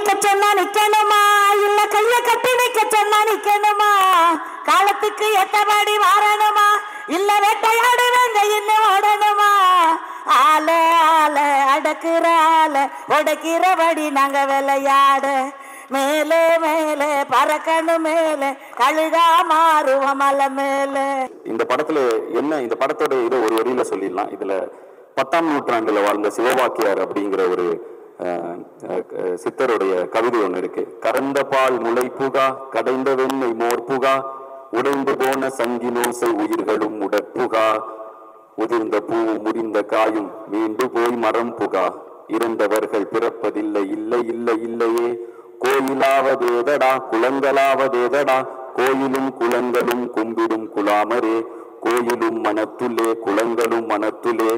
நிக்க சொன்னா நிக்கணுமா, இல்ல கைய கட்டி நிக்க சொன்னா நிக்கணுமா, காலத்துக்கு எத்தபடி வாரணுமா, இல்ல வேட்டையாடு வேங்க இன்னும் ஓடணுமா, ஆல ஆல அடக்குற ஆல உடைக்கிறபடி நாங்க விளையாட, மேலே மேலே பறக்கணும் மேலே கழுகா மாறுவோம் மலை மேலே. இந்த படத்துல என்ன, இந்த படத்தோட இதை ஒரு வரியில சொல்லிடலாம். இதுல 10ஆம் நூற்றாண்டுல வாழ்ந்த சிவவாக்கியார் அப்படிங்கிற ஒரு சித்தருடைய கவிதை ஒண்ணு இருக்கு. கறந்த பால் முளை புகா, கடைந்த வெண்ணெய் மோர் புகா, உடைந்து போன சங்கினோசை உயிர்களும் உடற்புகா, உதிர்ந்த பூ முறிந்த காயும் மீண்டு போய் மரம் புகா, இறந்தவர்கள் பிறப்பதில்லை இல்லை இல்லை இல்லையே, கோயிலாவதேதடா குளங்களாவதேதடா, கோயிலும் குளங்களும் கும்பிடும் குலாமரே, கோயிலும் மனத்துலே குளங்களும் மனத்துலே,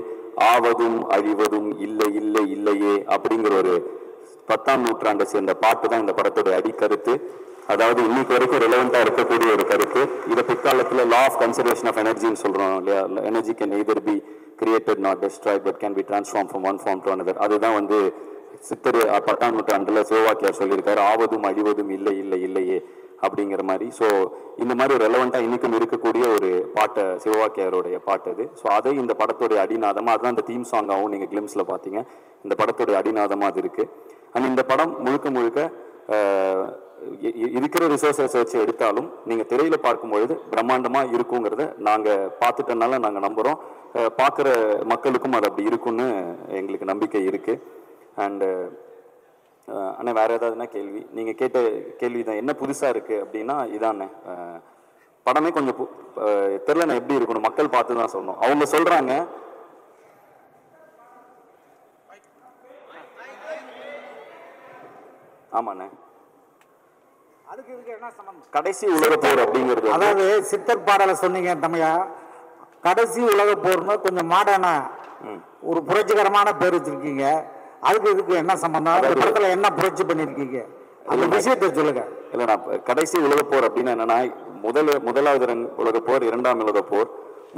ஆவதும் அழிவதும் இல்லை இல்லை இல்லையே அப்படிங்கிற ஒரு 10ஆம் நூற்றாண்டை சேர்ந்த பாட்டு தான் இந்த படத்தோட அடிக்கருத்து. அதாவது இன்னைக்கு வரைக்கும் ரெலவெண்டா இருக்கக்கூடிய ஒரு கருத்து. இதை பிற்காலத்தில் லா ஆஃப் கன்சர்வேஷன் ஆஃப் எனர்ஜின்னு சொல்றோம் இல்லையா. Energy can either be created not destroyed but can be transform from one form to another. அதுதான் வந்து சித்தர் 10ஆம் நூற்றாண்டுல சிவவாக்கியார் சொல்லியிருக்காரு, ஆவதும் அழிவதும் இல்லை இல்லை இல்லையே அப்படிங்கிற மாதிரி. ஸோ இந்த மாதிரி ரெலவெண்டா இன்னைக்கும் இருக்கக்கூடிய ஒரு பாட்டை சிவவாக்கியாருடைய பாட்டு அது. ஸோ அதை இந்த படத்துடைய அடிநாதமா, அதுதான் இந்த தீம் சாங்காகவும் நீங்க கிளிம்ஸ்ல பாத்தீங்க, இந்த படத்துடைய அடிநாதமா அது இருக்கு. அண்ட் இந்த படம் முழுக்க முழுக்க இருக்கிற ரிசோர்ஸஸ் வச்சு எடுத்தாலும் நீங்க திரையில பார்க்கும்பொழுது பிரம்மாண்டமா இருக்குங்கிறத நாங்க பார்த்துட்டனால நாங்க நம்புறோம். பார்க்குற மக்களுக்கும் அது அப்படி இருக்குன்னு எங்களுக்கு நம்பிக்கை இருக்கு. அண்டு ஆனால் வேற ஏதாவதுனா கேள்வி, நீங்க கேட்ட கேள்வி தான் என்ன புதுசா இருக்கு அப்படின்னா இதானே படமே கொஞ்சம் தெரியல, நான் எப்படி இருக்கணும் மக்கள் பார்த்து தான் சொல்லணும். அவங்க சொல்றாங்க ஆமாண்ணே, அதுக்கு இதுக்கு என்ன சம்பந்தம்? கடைசி உலக போர் அப்படிங்கிறது, அதாவது சித்தர் பாடலை சொன்னீங்க தமையா, கடைசி உலக போர்னு கொஞ்சம் மாடர்னா ஒரு புரட்சிகரமான பேர் வச்சிருக்கீங்க. அதுக்கு இதுக்கு என்ன சம்பந்தம்? அந்த படத்துல என்ன புரட்சி பண்ணிருக்கீங்க அந்த விஷயத்தை சொல்லுங்க. இல்ல நான் கடைசி உலக போர் அப்படின்னா என்னன்னா, முதலாவது உலக போர், 2ஆம் உலக போர்,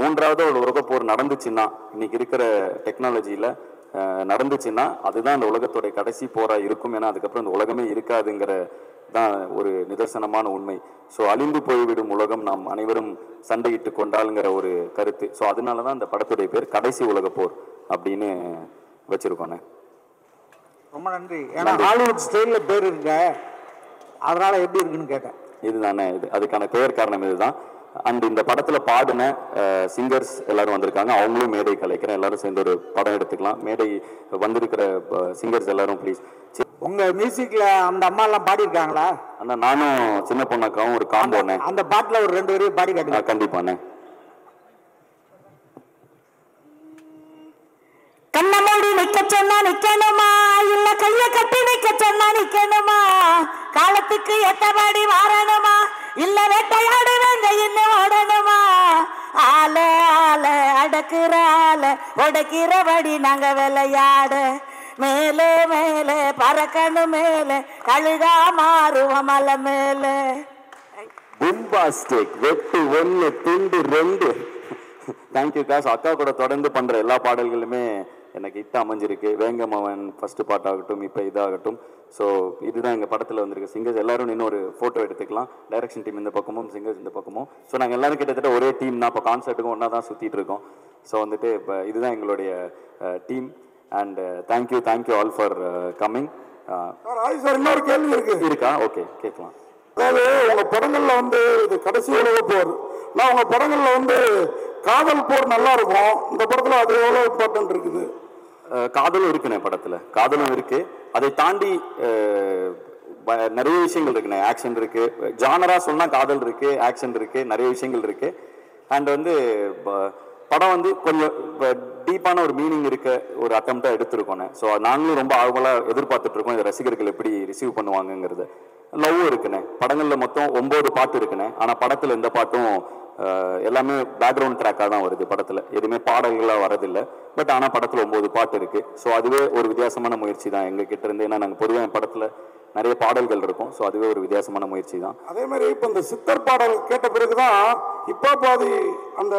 3வது ஒரு உலக போர் நடந்துச்சுன்னா, இன்னைக்கு இருக்கிற டெக்னாலஜியில நடந்துச்சுன்னா அதுதான் அந்த உலகத்தோட கடைசி போரா இருக்கும். ஏன்னா அதுக்கப்புறம் இந்த உலகமே இருக்காதுங்கிற தான் ஒரு நிதர்சனமான உண்மை. ஸோ அழிந்து போய்விடும் உலகம் நாம் அனைவரும் சண்டையிட்டு கொண்டாளுங்கிற ஒரு கருத்து. ஸோ அதனாலதான் இந்த படத்துடைய பேர் கடைசி உலக போர் அப்படின்னு வச்சிருக்கோண்ணே. ரொம்ப நன்றி. ஏன்னா ஹாலிவுட் ஸ்டைல்ல பேர் இருக்க, அதனால எப்படி இருக்குன்னு கேட்டேன். இதுதானே இது, அதுக்கான பெயர் காரணம் இதுதான். அண்ட் இந்த படத்துல பாடின சிங்கர்ஸ் எல்லாரும் வந்திருக்காங்க, அவங்களும் மேடை கலைக்கிறேன், எல்லாரும் சேர்ந்து ஒரு படம் எடுத்துக்கலாம். மேடை வந்திருக்கிற சிங்கர்ஸ் எல்லாரும் ப்ளீஸ். உங்க மியூசிக்ல அந்த அம்மா எல்லாம் பாடி இருக்காங்களா? அண்ணா நானும் சின்ன பொண்ணாக்காவும் ஒரு காம்போண்ணே. அந்த பாட்டுல ஒரு 2 வரையும் பாடி காட்டுங்க. கண்டிப்பாண்ணே. கண்ண மூடி நிக்க சொன்னா நிக்கணுமா, இல்ல கைய கட்டி நிக்க சொன்னா நிக்கணுமா, காலத்துக்கு எத்தபடி வாரணுமா, இல்ல வேட்டையாடு வேங்க இன்னும் ஓடணுமா, ஆல ஆல அடக்குற ஆல உடைக்கிறபடி நாங்க விளையாட, மேலே மேலே பறக்கணும் மேலே கழுகா மாறுவோம் மலை மேலே. பும்பாஸ்டிக் வெட்டு 1 துண்டு 2. Thank you guys. அக்கா கூட தொடர்ந்து பண்ற எல்லா பாடல்களுமே எனக்கு ஹிட் அமைஞ்சிருக்கு. வேங்கமவன் ஃபர்ஸ்ட் பாட்டாகட்டும், இப்போ இதாகட்டும். ஸோ இதுதான் எங்கள் படத்தில் வந்திருக்கு. சிங்கர்ஸ் எல்லாரும் இன்னொரு ஃபோட்டோ எடுத்துக்கலாம். டைரக்ஷன் டீம் இந்த பக்கமும், சிங்கர்ஸ் இந்த பக்கமும். ஸோ நாங்கள் எல்லாரும் கிட்டத்தட்ட ஒரே டீம் தான். இப்போ கான்சர்ட்டுக்கும் ஒன்றா தான் சுற்றிட்டு இருக்கோம். ஸோ வந்துட்டு இப்போ இதுதான் எங்களுடைய team. And thank you all for coming. Sir இன்னொரு கேள்வி இருக்கா? ஓகே, கேட்கலாம். அதாவது உங்க படங்கள்ல வந்து இது கடைசி உலக போர், நான் உங்க படங்கள்ல வந்து காதல் போர் நல்லா இருக்கும், இந்த படத்துல அது எவ்வளவு இம்பார்ட்டன்ட் இருக்குது? காதலும் இருக்குண்ணே, படத்துல காதலும் இருக்கு. அதை தாண்டி நிறைய விஷயங்கள் இருக்குண்ணே. ஆக்ஷன் இருக்கு, ஜானரா சொன்னா காதல் இருக்கு, ஆக்ஷன் இருக்கு, நிறைய விஷயங்கள் இருக்கு. அண்ட் வந்து படம் வந்து கொஞ்சம் டீப்பான ஒரு மீனிங் இருக்க ஒரு அட்டம்ப்டா எடுத்திருக்கோண்ணே. ஸோ நாங்களும் ரொம்ப ஆர்வலா எதிர்பார்த்துட்டு இருக்கோம், இதை ரசிகர்கள் எப்படி ரிசீவ் பண்ணுவாங்கங்கிறது. லவ் இருக்குண்ணே. படங்கள்ல மொத்தம் 9 பாட்டு இருக்குண்ணே. ஆனா படத்துல எந்த பாட்டும் எல்லாமே பேக்ரவுண்ட் ட்ராக்காக தான் வருது. படத்துல எதுவுமே பாடல்களாக வரதில்லை. பட் ஆனால் படத்துல 9 பாட்டு இருக்கு. ஸோ அதுவே ஒரு வித்தியாசமான முயற்சி தான் எங்க கிட்ட இருந்து. ஏன்னா நாங்கள் பொதுவாக என் படத்துல நிறைய பாடல்கள் இருக்கும். ஸோ அதுவே ஒரு வித்தியாசமான முயற்சி தான். அதே மாதிரி இப்போ இந்த சித்தர் பாடல் கேட்ட பிறகுதான் இப்போ பாதி அந்த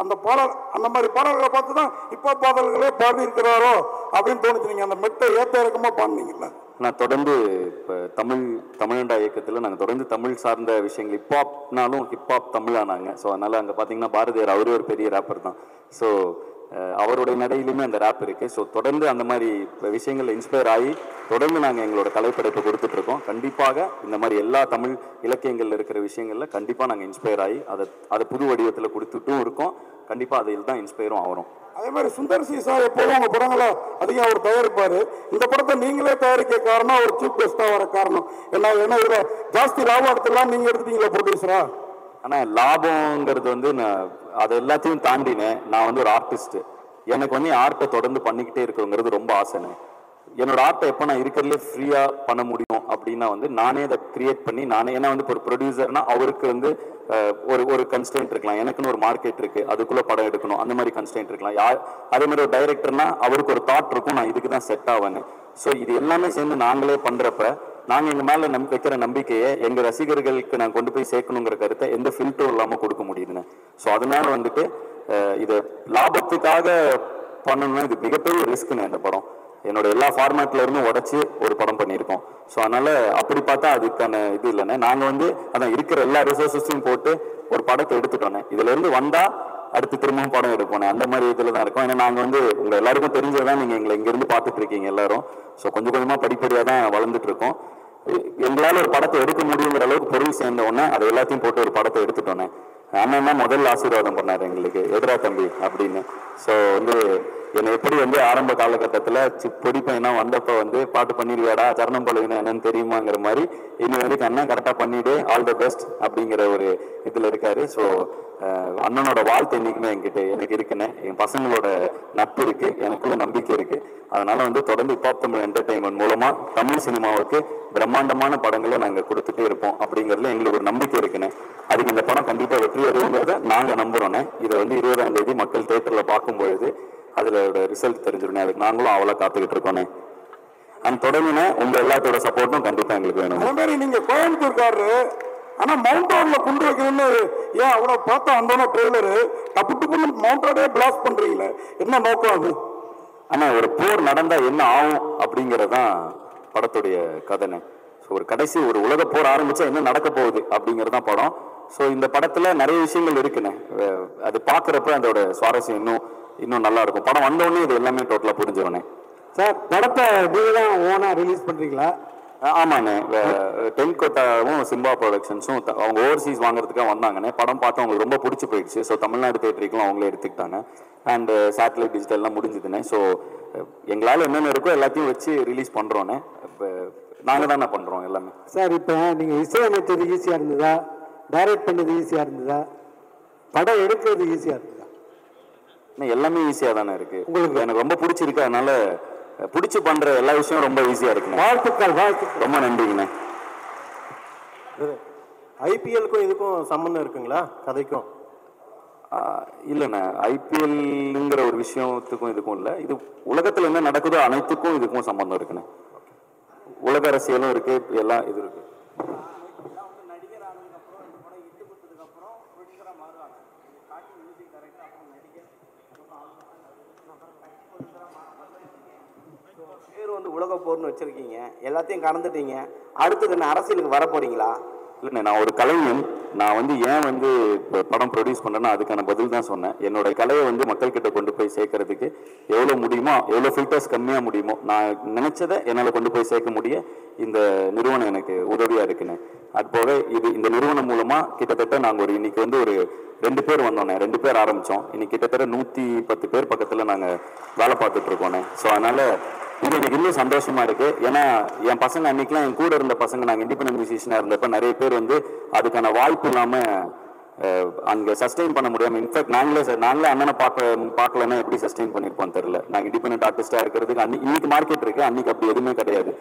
அந்த பாடல், அந்த மாதிரி பாடல்களை பார்த்து தான் இப்போ பாடல்களே பாடி இருக்கிறாரோ அப்படின்னு தோணுச்சு. நீங்க அந்த மெட்டை ஏற்ற இறக்கமா பாடினீங்கல்ல. நான் தொடர்ந்து இப்போ தமிழண்டா இயக்கத்தில் நாங்கள் தொடர்ந்து தமிழ் சார்ந்த விஷயங்கள் ஹிப்ஹாப்னாலும் ஹிப்ஹாப் தமிழானாங்க. ஸோ அதனால் அங்கே பார்த்தீங்கன்னா பாரதியார் அவரே ஒரு பெரிய ரேப்பர் தான். ஸோ அவருடைய நடையிலுமே அந்த ரேப் இருக்குது. ஸோ தொடர்ந்து அந்த மாதிரி விஷயங்களில் இன்ஸ்பயர் ஆகி தொடர்ந்து நாங்கள் எங்களோட கலைப்படைப்பை கொடுத்துட்ருக்கோம். கண்டிப்பாக இந்த மாதிரி எல்லா தமிழ் இலக்கியங்களில் இருக்கிற விஷயங்களில் கண்டிப்பாக நாங்கள் இன்ஸ்பயர் ஆகி அதை புது வடிவத்தில் கொடுத்துட்டும் இருக்கோம். கண்டிப்பாக அதில் தான் இன்ஸ்பயரும் ஆகிறோம். அதே மாதிரி சுந்தர் சி சார் எப்போதும் உங்க படங்களை அதிகம் அவர் தயாரிப்பாரு. இந்த படத்தை நீங்களே தயாரிக்க காரணம் அவர் சீஃப் கெஸ்டா வர காரணம் என்ன இதுல ஜாஸ்தி லாபம் எடுத்துலாம் நீங்க எடுத்துட்டீங்களா ப்ரொடியூசரா? ஆனால் லாபங்கிறது வந்து நான் அதை எல்லாத்தையும் தாண்டினேன். நான் வந்து ஒரு ஆர்டிஸ்ட். எனக்கு வந்து ஆர்ட்டை தொடர்ந்து பண்ணிக்கிட்டே இருக்கிறோங்கிறது ரொம்ப ஆசைனே. என்னோட ஆர்ட்டை எப்போ நான் இருக்கிறதுலே ஃப்ரீயாக பண்ண முடியும் அப்படின்னா வந்து நானே அதை கிரியேட் பண்ணி ஏன்னா வந்து ஒரு ப்ரொடியூசர்னா அவருக்கு வந்து ஒரு கன்ஸ்டன்ட் இருக்கலாம், எனக்குன்னு ஒரு மார்க்கெட் இருக்கு, அதுக்குள்ள படம் எடுக்கணும், அந்த மாதிரி கன்ஸ்டன்ட் இருக்கலாம். அதே மாதிரி ஒரு டைரக்டர்னா அவருக்கு ஒரு தாட் இருக்கும், நான் இதுக்கு தான் செட் ஆவேன்னு. ஸோ இது எல்லாமே சேர்ந்து நாங்களே பண்றப்ப நாங்கள் எங்கள் மேலே வைக்கிற நம்பிக்கையை எங்கள் ரசிகர்களுக்கு நான் கொண்டு போய் சேர்க்கணுங்கிற கருத்தை எந்த ஃபில்டரும் இல்லாமல் கொடுக்க முடியுதுன்னு. ஸோ அதனால வந்துட்டு இதை லாபத்துக்காக பண்ணணும்னா இது மிகப்பெரிய ரிஸ்க்குன்னு இந்த படம் என்னோட எல்லா ஃபார்மேட்ல இருந்தும் உடச்சி ஒரு படம் பண்ணியிருக்கோம். ஸோ அதனால அப்படி பார்த்தா அதுக்கான இது இல்லைண்ணே. நாங்கள் வந்து அதான் இருக்கிற எல்லா ரிசோர்ஸஸையும் போட்டு ஒரு படத்தை எடுத்துட்டோன்னே. இதுல இருந்து வந்தா அடுத்து திரும்பவும் படம் எடுப்போம். அந்த மாதிரி இதில் தான் இருக்கும். ஏன்னா நாங்கள் வந்து உங்கள் எல்லாருக்கும் தெரிஞ்சதான் நீங்கள் எங்களை இங்கேருந்து பார்த்துட்டு இருக்கீங்க எல்லாரும். ஸோ கொஞ்சம் கொஞ்சமாக படிப்படியாக தான் வளர்ந்துட்டு இருக்கோம். எங்களால் ஒரு படத்தை எடுக்க முடியுங்கிற அளவுக்கு பொருள் சேர்ந்த உடனே அதை எல்லாத்தையும் போட்டு ஒரு படத்தை எடுத்துட்டோன்னே. அண்ணன் தான் முதல்ல ஆசீர்வாதம் பண்ணார் எங்களுக்கு, எதிரா தம்பி அப்படின்னு. ஸோ வந்து என்னை எப்படி வந்து ஆரம்ப காலகட்டத்தில் பொடி பையனா வந்தப்போ வந்து பாட்டு பண்ணிடுவியாடா சரணம் பழகினா என்னன்னு தெரியுமாங்கிற மாதிரி இன்னும் வரைக்கும் அண்ணன் கரெக்டாக பண்ணிவிடு ஆல் த பெஸ்ட் அப்படிங்கிற ஒரு இதில் இருக்காரு. ஸோ அண்ணனோட வாழ்த்து என்றைக்குமே என்கிட்ட எனக்கு இருக்குன்னு, என் பசங்களோட நட்பு இருக்கு, எனக்குள்ள நம்பிக்கை இருக்கு. அதனால வந்து தொடர்ந்து ஹிப்ஹாப் தமிழ் என்டர்டைன்மெண்ட் மூலமா தமிழ் சினிமாவுக்கு பிரம்மாண்டமான படங்களை நாங்கள் கொடுத்துட்டே இருப்போம் அப்படிங்கிறதுல எங்களுக்கு ஒரு நம்பிக்கை இருக்குன்னு. அதுக்கு இந்த படம் கண்டிப்பாக வெற்றி அடையுங்கிறத நாங்கள் நம்புறோன்னே. இதை வந்து 20ஆம் தேதி மக்கள் தியேட்டரில் பார்க்கும்பொழுது அதில் ரிசல்ட் தெரிஞ்சிருந்தேன். அதுக்கு நாங்களும் அவ்வளோ காத்துக்கிட்டு இருக்கோன்னே. அந்த தொடர்ந்துனே உங்க எல்லாத்தோட சப்போர்ட்டும் கண்டிப்பாக எங்களுக்கு வேணும். அதே மாதிரி நீங்க கோயம்புத்தூர்காரரு, ஆனா மவுண்ட் ரோட்ல கொண்டு வைக்கணும்னு ஏன் அவ்வளோ பார்த்தா வந்தோன்னா ட்ரெய்லரு டப்புன்னு மவுண்ட் ரோடே பிளாஸ்ட் பண்றீங்களே, என்ன நோக்கம் அது? ஆனால் ஒரு போர் நடந்தா என்ன ஆகும் அப்படிங்கிறதான் படத்துடைய கதைனே. ஸோ ஒரு கடைசி ஒரு உலக போர் ஆரம்பிச்சா என்ன நடக்க போகுது அப்படிங்கிறதான் படம். ஸோ இந்த படத்துல நிறைய விஷயங்கள் இருக்குண்ணே. அது பார்க்குறப்ப அதோட சுவாரஸ்யம் இன்னும் நல்லா இருக்கும். படம் வந்தோடனே இது எல்லாமே டோட்டலாக புரிஞ்சிருவனே. சார் படத்தை நீங்கள் தான் ஓனாக ரிலீஸ் பண்ணுறீங்களா? ஆமாண்ணே. டென்கோட்டாவும் சிம்பா ப்ரொடக்ஷன்ஸும் அவங்க ஓவர்சீஸ் வாங்குறதுக்காக வந்தாங்கண்ணே. படம் பார்த்து அவங்களுக்கு ரொம்ப பிடிச்சி போயிடுச்சு. ஸோ தமிழ்நாடு தேட்டருக்குலாம் அவங்களே எடுத்துக்கிட்டாங்க. And satellite டிஜிட்டல்லாம் முடிஞ்சுதுண்ணே. ஸோ எங்களால் என்னென்ன இருக்கோ எல்லாத்தையும் வச்சு ரிலீஸ் பண்ணுறோன்னே. இப்போ நாங்கள் தானே பண்ணுறோம் எல்லாமே. சார் இப்போ நீங்கள் இசையமைச்சது ஈஸியாக இருந்ததா, டைரக்ட் பண்ணது ஈஸியாக இருந்ததா, படம் எடுக்கிறது ஈஸியாக இருந்ததா? எல்லாமே ஈஸியாக தானே இருக்கு. உங்களுக்கு எனக்கு ரொம்ப பிடிச்சிருக்கு. அதனால பிடிச்சி பண்ற எல்லா விஷயம் ரொம்ப ஈஸியா இருக்குண்ணே. வாழ்த்துக்கள். ரொம்ப நன்றிங்கண்ணே. ஐபிஎல்க்கும் இதுக்கும் சம்பந்தம் இருக்குங்களா கதைக்கும்? இல்லைண்ணே, ஐபிஎல்ங்கிற ஒரு விஷயத்துக்கும் இதுக்கும் இல்லை. இது உலகத்தில் என்ன நடக்குதோ அனைத்துக்கும் இதுக்கும் சம்பந்தம் இருக்குண்ணே. உலக அரசியலும் இருக்கு, எல்லாம் இது இருக்கு. பேர் வந்து உலக போர்னு வச்சிருக்கீங்க, எல்லாத்தையும் கடந்துட்டீங்க, அடுத்தது என்ன அரசியலுக்கு வர போறீங்களா? இல்லைண்ணே, நான் ஒரு கலைஞன். நான் வந்து ஏன் வந்து இப்போ படம் ப்ரொடியூஸ் பண்ணுறேன்னா அதுக்கான பதில் தான் சொன்னேன். என்னோட கலையை வந்து மக்கள்கிட்ட கொண்டு போய் சேர்க்கறதுக்கு எவ்வளோ முடியுமோ, எவ்வளோ ஃபில்டர்ஸ் கம்மியாக முடியுமோ, நான் நினைச்சதை என்னால் கொண்டு போய் சேர்க்க முடிய இந்த நிறுவனம் எனக்கு உதவியாக இருக்குண்ணே. அது போக இந்த நிறுவனம் மூலமாக கிட்டத்தட்ட நாங்கள் இன்னைக்கு வந்து ஒரு 2 பேர் வந்தோண்ணே. 2 பேர் ஆரம்பித்தோம். இன்னைக்கு கிட்டத்தட்ட 110 பேர் பக்கத்தில் நாங்கள் வேலை பார்த்துட்டு இருக்கோண்ணே. ஸோ அதனால் இது எனக்கு இன்னும் சந்தோஷமா இருக்கு. ஏன்னா என் பசங்க அன்னைக்கெல்லாம் என் கூட இருந்த பசங்க, நாங்கள் இண்டிபெண்டன்ட் மியூசிஷியனாக இருந்தப்ப நிறைய பேர் வந்து அதுக்கான வாய்ப்பு இல்லாமல் அங்கே சஸ்டெயின் பண்ண முடியாமல், இன்ஃபேக்ட் நாங்களே அண்ணனை பார்க்கலன்னா எப்படி சஸ்டெயின் பண்ணியிருப்போம் தெரியல. நாங்கள் இண்டிபெண்டன்ட் ஆர்டிஸ்டாக இருக்கிறதுக்கு இன்னைக்கு மார்க்கெட் இருக்கு, அன்னைக்கு அப்படி எதுவுமே கிடையாது.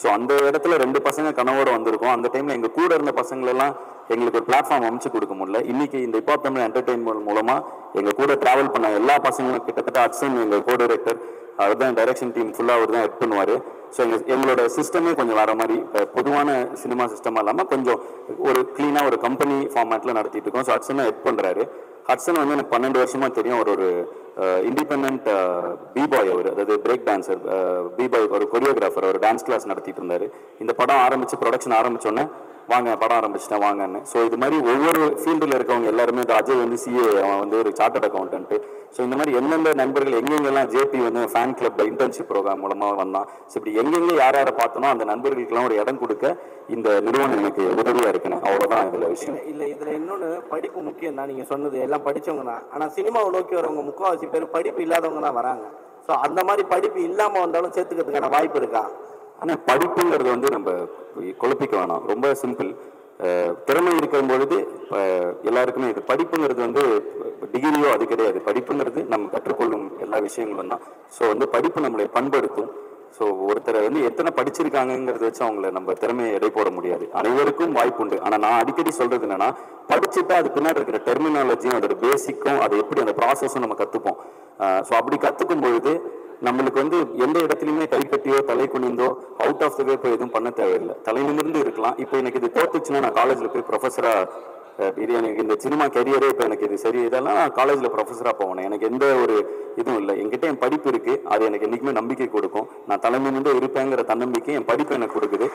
ஸோ அந்த இடத்துல 2 பசங்க கனவோட வந்திருக்கோம். அந்த டைம்ல எங்க கூட இருந்த பசங்களெல்லாம் எங்களுக்கு ஒரு பிளாட்ஃபார்ம் அமைச்சு கொடுக்க முடியல. இன்னைக்கு இந்த ஹிப்ஹாப் தமிழ் என்டர்டெயின்மெண்ட் மூலமா எங்க கூட டிராவல் பண்ண எல்லா பசங்களும், கிட்டத்தட்ட அட்சன் எங்க கோ டைரக்டர், அவர் தான் டைரக்ஷன் டீம் ஃபுல்லாக அவர் தான் ஹெட் பண்ணுவார். ஸோ எங்களோட சிஸ்டமே கொஞ்சம் வேற மாதிரி, பொதுவான சினிமா சிஸ்டமாக இல்லாமல் கொஞ்சம் ஒரு க்ளீனாக ஒரு கம்பெனி ஃபார்மேட்டில் நடத்திட்டு இருக்கோம். ஸோ ஹட்சனை ஹெட் பண்ணுறாரு. ஹட்சன் வந்து எனக்கு 12 வருஷமா தெரியும். ஒரு இண்டிபெண்ட் பிபாய் அவர், அதாவது பிரேக் டான்சர் பிபாய், ஒரு கொரியோகிராஃபர், ஒரு டான்ஸ் கிளாஸ் நடத்திட்டு இருந்தார். இந்த படம் ஆரம்பித்து ப்ரொடக்ஷன் ஆரம்பித்தோன்னே வாங்க படம் ஆரம்பிச்சிட்டேன் வாங்கன்னு. ஸோ இது மாதிரி ஒவ்வொரு ஃபீல்டில் இருக்கவங்க எல்லாருமே, இந்த அஜய் வந்து சிஏ, அவன் வந்து ஒரு சார்ட்டர்ட் அக்கௌண்டன்ட்டு. ஸோ இந்த மாதிரி எந்தெந்த நண்பர்கள் எங்கெங்கெல்லாம் ஜேபி வந்து ஃபேன் கிளப் இன்டர்ன்ஷிப் ப்ரோக்ராம் மூலமாக வந்தான். ஸோ இப்படி எங்கெங்கே யார் யாரை பார்த்தனோ அந்த நண்பர்களுக்கெல்லாம் ஒரு இடம் கொடுக்க இந்த நிறுவனம் எனக்கு உதவியாக இருக்கணும். அவ்வளோதான் இதில் விஷயம். இல்லை இதில் இன்னொன்று, படிப்பு முக்கியம் தான். நீங்கள் சொன்னது எல்லாம் படித்தவங்க தான். ஆனால் சினிமாவை நோக்கி வரவங்க முக்கால்வாசி பேர் படிப்பு இல்லாதவங்க தான் வராங்க. ஸோ அந்த மாதிரி படிப்பு இல்லாமல் வந்தாலும் சேர்த்துக்கிறதுக்கான வாய்ப்பு இருக்கா? ஆனால் படிப்புங்கிறது வந்து நம்ம குழப்பிக்க வேணாம். ரொம்ப சிம்பிள். திறமை இருக்கிற பொழுது எல்லாருக்குமே இது படிப்புங்கிறது வந்து டிகிரியோ அது கிடையாது. படிப்புங்கிறது நம்ம கற்றுக்கொள்ளும் எல்லா விஷயங்களும் தான். ஸோ வந்து படிப்பு நம்மளை பண்படுத்தும். ஸோ ஒருத்தரை வந்து எத்தனை படிச்சிருக்காங்கிறத வச்சு அவங்கள நம்ம திறமையை எடை போட முடியாது. அனைவருக்கும் வாய்ப்பு உண்டு. ஆனால் நான் அடிக்கடி சொல்றது என்னன்னா, படிச்சுட்டா அது பின்னாடி இருக்கிற டெர்மினாலஜியும் அதோட பேசிக்கும், அதை எப்படி அந்த ப்ராசஸும் நம்ம கற்றுப்போம். ஸோ அப்படி கற்றுக்கும் பொழுது நம்மளுக்கு வந்து எந்த இடத்துலையுமே கை கட்டியோ தலை குனிந்தோ அவுட் ஆஃப் த வே போய் எதுவும் பண்ண தேவையில்லை. தலை நிமிர்ந்து இருக்கலாம். இப்போ எனக்கு இது தோத்துச்சுன்னா நான் காலேஜில் போய் ப்ரொஃபஸராக, எனக்கு இந்த சினிமா கெரியரே இப்போ எனக்கு இது சரி, இதெல்லாம் நான் காலேஜில் ப்ரொஃபஸராக போவேன். எனக்கு எந்த ஒரு இதுவும் இல்லை. என்கிட்ட என் படிப்பு இருக்குது. அது எனக்கு என்றைக்குமே நம்பிக்கை கொடுக்கும். நான் தலை நிமிர்ந்து இருப்பேங்கிற தன்னம்பிக்கை என் படிப்பு எனக்கு கொடுக்குது.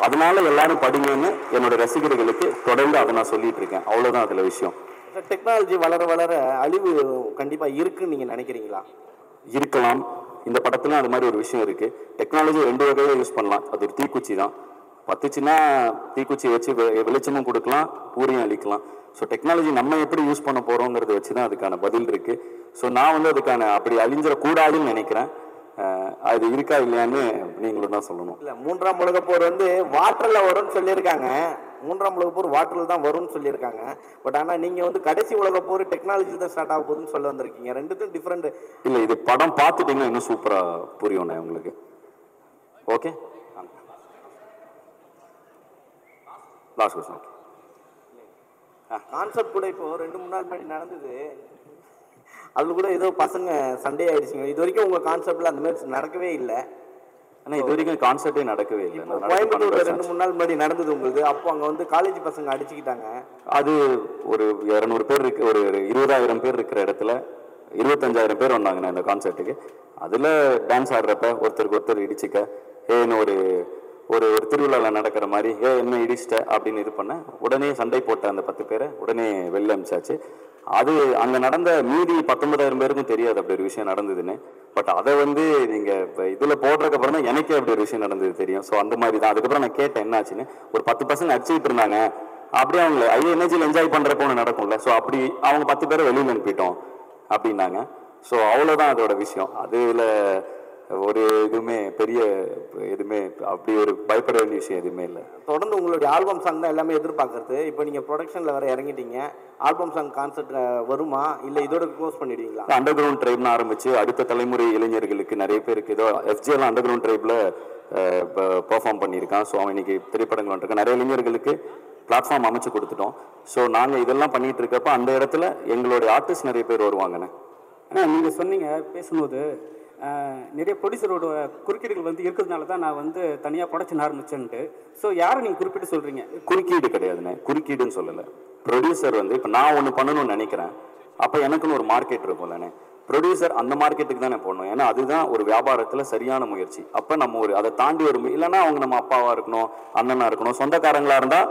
அதனால எல்லாரும் படிங்கன்னு என்னோட ரசிகர்களுக்கு தொடர்ந்து அதை நான் சொல்லிட்டு இருக்கேன். அவ்வளோதான் அதில் விஷயம். டெக்னாலஜி வளர வளர அழிவு கண்டிப்பாக இருக்குன்னு நீங்கள் நினைக்கிறீங்களா? இருக்கலாம். இந்த படத்துல அது மாதிரி ஒரு விஷயம் இருக்கு. டெக்னாலஜி 2 வகையில யூஸ் பண்ணலாம். அது ஒரு தீக்குச்சி தான். பத்துச்சுன்னா தீக்குச்சி வச்சு வெளிச்சமும் கொடுக்கலாம், ஊரையும் அழிக்கலாம். ஸோ டெக்னாலஜி நம்ம எப்படி யூஸ் பண்ண போறோங்கிறத வச்சு தான் அதுக்கான பதில் இருக்கு. ஸோ நான் வந்து அதுக்கான அப்படி அழிஞ்சிடக்கூடாதுன்னு நினைக்கிறேன். அது இருக்கா இல்லையான்னு நீங்களும் தான் சொல்லணும். இல்லை, 3ஆம் உலகப் போர் வந்து வாட்டரில் வரும்னு சொல்லியிருக்காங்க. 3ஆம் உலகப் போர் வாட்டரில் தான் வரும்னு சொல்லியிருக்காங்க. பட் ஆனால் நீங்கள் வந்து கடைசி உலகப் போர் டெக்னாலஜி தான் ஸ்டார்ட் ஆக போகுதுன்னு சொல்ல வந்திருக்கீங்க. ரெண்டுத்தும் டிஃப்ரெண்ட். இல்லை, இது படம் பார்த்துட்டீங்கன்னா இன்னும் சூப்பராக புரியும்ண்ணே உங்களுக்கு. Okay, last question. கான்செப்ட் கூட இப்போ 2-3 நாள் முன்னாடி நடந்தது. அதில் கூட ஏதோ பசங்க சண்டே ஆயிடுச்சுங்க. இது வரைக்கும் உங்கள் கான்செப்டில் அந்த மாதிரி நடக்கவே இல்லை. ஆனால் இது வரைக்கும் கான்செப்டே நடக்கவே இல்லை. கோயம்புத்தூர்ல 2-3 நாள் முன்னாடி நடந்தது உங்களுக்கு. அப்போ அங்கே வந்து காலேஜ் பசங்க அடிச்சுக்கிட்டாங்க. அது ஒரு 200 பேர் இருக்கு, ஒரு 20,000 பேர் இருக்கிற இடத்துல 25,000 பேர் வந்தாங்கண்ணா இந்த கான்செர்ட்டுக்கு. அதில் டான்ஸ் ஆடுறப்ப ஒருத்தருக்கு ஒருத்தர் இடிச்சுக்க, ஏன்னு ஒரு ஒரு ஒரு திருவிழாவில் நடக்கிற மாதிரி என்ன இடிச்சிட்ட அப்படின்னு இது பண்ண, உடனே சண்டை போட்ட அந்த 10 பேரை உடனே வெளில அமிச்சாச்சு. அது அங்கே நடந்த மீதி 19,000 பேருக்கும் தெரியாது அப்படி ஒரு விஷயம் நடந்ததுன்னு. பட் அதை வந்து நீங்கள் இப்போ இதில் போடுறதுக்கு அப்புறம் தான் எனக்கே அப்படி ஒரு விஷயம் நடந்தது தெரியும். ஸோ அந்த மாதிரி தான். அதுக்கப்புறம் நான் கேட்டேன் என்ன ஆச்சுன்னு. ஒரு 10 பசங்க அடிச்சுக்கிட்டு இருந்தாங்க. அப்படியே அவங்கள எனர்ஜியில் என்ஜாய் பண்ணுறப்போ ஒன்று நடக்கும்ல. ஸோ அப்படி அவங்க 10 பேரை வெளியில் அனுப்பிட்டோம் அப்படின்னாங்க. ஸோ அவ்வளோதான் அதோட விஷயம். அதில் ஒரு எதுவுமே பெரிய எதுவுமே அப்படி ஒரு பயப்பட வேண்டிய விஷயம் எதுவுமே இல்லை. தொடர்ந்து உங்களுடைய ஆல்பம் சாங் தான் எல்லாமே எதிர்பார்க்கறது. இப்போ நீங்கள் ப்ரொடக்ஷனில் வேறு இறங்கிட்டீங்க. ஆல்பம் சாங் கான்செப்ட் வருமா, இல்லை இதோட க்ளோஸ் பண்ணிடுவீங்களா? அண்டர் கிரவுண்ட் ட்ரைப்னு ஆரம்பிச்சு அடுத்த தலைமுறை இளைஞர்களுக்கு நிறைய பேருக்கு ஏதோ எஃப்ஜிஎல் அண்டர் கிரவுண்ட் ட்ரைபில் பெர்ஃபார்ம் பண்ணியிருக்கான். ஸோ அவன் இன்னைக்கு திரைப்படங்கள் வந்துருக்கான். நிறைய இளைஞர்களுக்கு பிளாட்ஃபார்ம் அமைச்சு கொடுத்துட்டோம். ஸோ நாங்கள் இதெல்லாம் பண்ணிட்டு இருக்கப்போ அந்த இடத்துல எங்களுடைய ஆர்டிஸ்ட் நிறைய பேர் வருவாங்கண்ணே. நீங்கள் சொன்னீங்க பேசும்போது நிறைய ப்ரொடியூசரோட குறுக்கீடுகள் வந்து இருக்கிறதுனால தான் நான் வந்து தனியாக ப்ரொடக்ஷன் ஆரம்பிச்சேன்ட்டு. ஸோ யாரை நீங்கள் குறிப்பிட்டு சொல்கிறீங்க? குறுக்கீடு கிடையாதுண்ணே, குறுக்கீடுன்னு சொல்லலை. ப்ரொடியூசர் வந்து இப்போ நான் ஒன்று பண்ணணும்னு நினைக்கிறேன், அப்போ எனக்குன்னு ஒரு மார்க்கெட் இருக்கும்லண்ணே. ப்ரொடியூசர் அந்த மார்க்கெட்டுக்கு தானே போடணும். ஏன்னா அதுதான் ஒரு வியாபாரத்தில் சரியான முயற்சி. அப்போ நம்ம ஒரு அதை தாண்டி ஒரு இல்லைன்னா அவங்க நம்ம அப்பாவாக இருக்கணும், அண்ணனாக இருக்கணும், சொந்தக்காரங்களாக இருந்தால்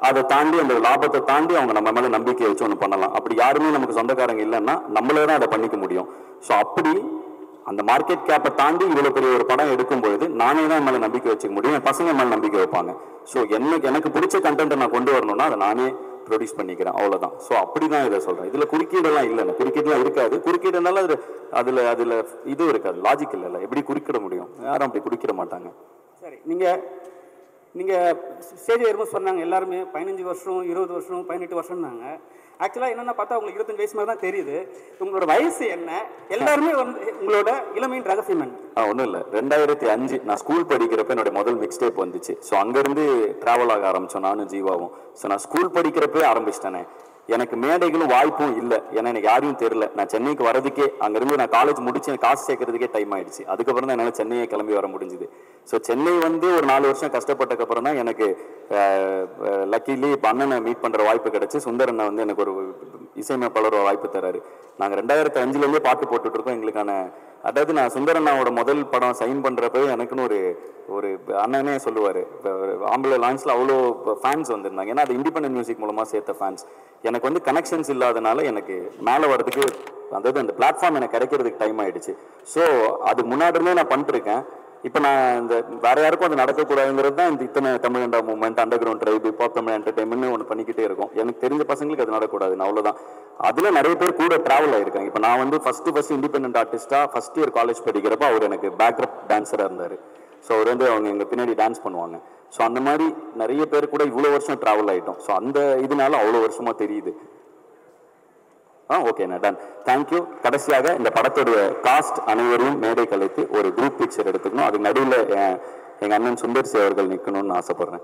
அதை தாண்டி அந்த லாபத்தை தாண்டி அவங்க நம்ம மேலே நம்பிக்கை வச்சு ஒன்று பண்ணலாம். அப்படி யாருமே நமக்கு சொந்தக்காரங்க இல்லைன்னா நம்மளே தான் அதை பண்ணிக்க முடியும். ஸோ அப்படி அந்த மார்க்கெட் கேப்பை தாண்டி இவ்வளோ பெரிய ஒரு படம் எடுக்கும் பொழுது நானே தான் மேலே நம்பிக்கை வச்சுக்க முடியும். என் பசங்க மேலே நம்பிக்கை வைப்பாங்க. ஸோ எனக்கு பிடிச்ச கண்டென்ட்டை நான் கொண்டு வரணும்னா அதை நானே ப்ரொடியூஸ் பண்ணிக்கிறேன், அவ்வளோதான். ஸோ அப்படி தான் இதை சொல்கிறேன். இதில் குறுக்கீடெல்லாம் இல்லைண்ணே, குறுக்கீடெல்லாம் இருக்காது. குறுக்கீடுனால அதில் இது இருக்காது, லாஜிக் இல்லைல்ல. எப்படி குறுக்கிட முடியும்? யாரும் அப்படி குறுக்கிட மாட்டாங்க. சரி, நீங்கள் ஸ்டேஜ் ஏறும்போது சொன்னாங்க எல்லாருமே 15 வருஷம் 20 வருஷம் 18 வருஷம்னாங்க. ஆக்சுவலாக என்னென்ன பார்த்தா உங்களுக்கு 25 வயசு மாதிரி தான் தெரியுது. உங்களோட வயசு என்ன? எல்லாருமே வந்து உங்களோட இளமையின் ரகசியம் என்ன? ஒன்றும் இல்லை, 2005 நான் ஸ்கூல் படிக்கிறப்ப என்னோட முதல் மிக்ஸ் டேப் வந்துச்சு. ஸோ அங்கேருந்து ட்ராவல் ஆக ஆரம்பித்தோம் நானும் ஜீவாவும். ஸோ நான் ஸ்கூல் படிக்கிறப்பே ஆரம்பிச்சிட்டேனே. எனக்கு மேடைகளும் வாய்ப்பும் இல்லை, ஏன்னா எனக்கு யாரையும் தெரியல. நான் சென்னைக்கு வரதுக்கே அங்கேருந்து நான் காலேஜ் முடிச்சு காசு சேர்க்கறதுக்கே டைம் ஆயிடுச்சு. அதுக்கப்புறம் தான் என்னால் சென்னையை கிளம்பி வர முடிஞ்சுது. ஸோ சென்னை வந்து ஒரு 4 வருஷம் கஷ்டப்பட்டதுக்கப்புறம் தான் எனக்கு லக்கிலி இப்போ அண்ணனை மீட் பண்ணுற வாய்ப்பு கிடச்சி. சுந்தரண்ணை வந்து எனக்கு ஒரு இசையமைப்பாளர் வாய்ப்பு தராரு. நாங்கள் 2005 பாட்டு போட்டுட்ருக்கோம். எங்களுக்கான அதாவது நான் சுந்தரண்ணாவோட முதல் படம் சைன் பண்ணுறப்ப எனக்குன்னு ஒரு அண்ணனே சொல்லுவார், ஆம்பளை லான்ச்சில் அவ்வளோ ஃபேன்ஸ் வந்திருந்தாங்க. ஏன்னா அது இண்டிபெண்டன்ட் மியூசிக் மூலமாக சேர்த்த ஃபேன்ஸ். எனக்கு வந்து கனெக்ஷன்ஸ் இல்லாதனால எனக்கு மேலே வர்றதுக்கு அதாவது அந்த பிளாட்ஃபார்ம் எனக்கு கிடைக்கிறதுக்கு டைம் ஆகிடுச்சு. ஸோ அதுக்கு முன்னாடிருந்தே நான் பண்ணிட்டுருக்கேன். இப்போ நான் இந்த வேற யாருக்கும் அது நடக்கக்கூடாதுங்கிறது தான் இந்த இத்தனை தமிழண்டா movement, underground tribe, pop Tamil entertainment ஒன்று பண்ணிக்கிட்டே இருக்கும். எனக்கு தெரிஞ்ச பசங்களுக்கு அது நடக்கூடாதுன்னு அவ்வளோதான். அதில் நிறைய பேர் கூட ட்ராவல் ஆகிருக்காங்க. இப்போ நான் வந்து ஃபஸ்ட்டு இண்டிபெண்டன்ட் ஆர்டிஸ்ட்டாக ஃபஸ்ட் இயர் காலேஜ் படிக்கிறப்ப அவர் எனக்கு பேக்ரப் டான்ஸராக இருந்தார். ஸோ அவர் வந்து அவங்க எங்கள் பின்னாடி டான்ஸ் பண்ணுவாங்க. ஸோ அந்த மாதிரி நிறைய பேர் கூட இவ்வளோ வருஷம் ட்ராவல் ஆகிட்டோம். ஸோ அந்த இதனால அவ்வளோ வருஷமாக தெரியுது. ஓகேண்ணா, டன், தேங்க்யூ. கடைசியாக இந்த படத்துடைய காஸ்ட் அனைவரையும் மேடை கலைத்து ஒரு குரூப் பிக்சர் எடுத்துக்கணும். அது நடுவில் எங்கள் அண்ணன் சுந்தர்சி அவர்கள் நிற்கணும்னு ஆசைப்படுறேன்.